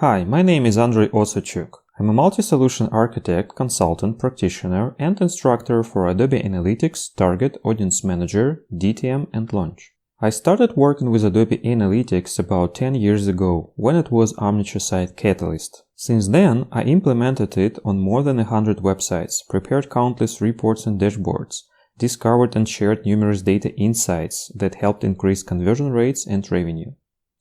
Hi, my name is Andrei Osachuk. I'm a multi-solution architect, consultant, practitioner, and instructor for Adobe Analytics, Target, Audience Manager, DTM, and Launch. I started working with Adobe Analytics about 10 years ago, when it was Omniture Site Catalyst. Since then, I implemented it on more than 100 websites, prepared countless reports and dashboards, discovered and shared numerous data insights that helped increase conversion rates and revenue.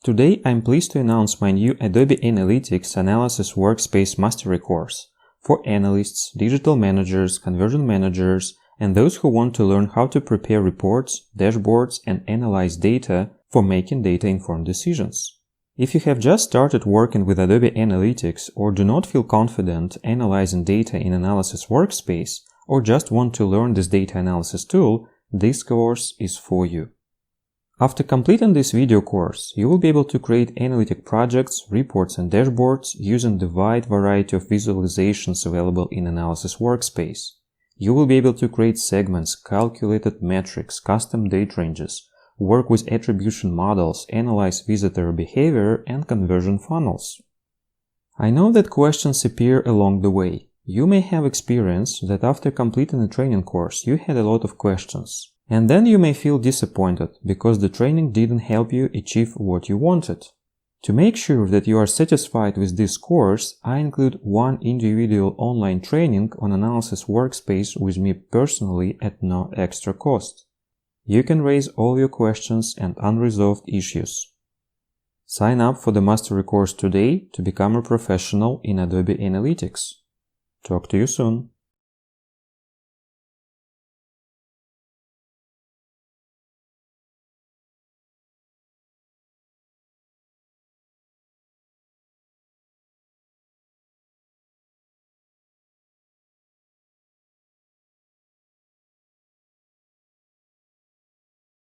Today, I'm pleased to announce my new Adobe Analytics Analysis Workspace Mastery course for analysts, digital managers, conversion managers, and those who want to learn how to prepare reports, dashboards, and analyze data for making data-informed decisions. If you have just started working with Adobe Analytics or do not feel confident analyzing data in Analysis Workspace, or just want to learn this data analysis tool, this course is for you. After completing this video course, you will be able to create analytic projects, reports, and dashboards using the wide variety of visualizations available in Analysis Workspace. You will be able to create segments, calculated metrics, custom date ranges, work with attribution models, analyze visitor behavior, and conversion funnels. I know that questions appear along the way. You may have experienced that after completing a training course, you had a lot of questions. And then you may feel disappointed because the training didn't help you achieve what you wanted. To make sure that you are satisfied with this course, I include one individual online training on Analysis Workspace with me personally at no extra cost. You can raise all your questions and unresolved issues. Sign up for the Mastery course today to become a professional in Adobe Analytics. Talk to you soon.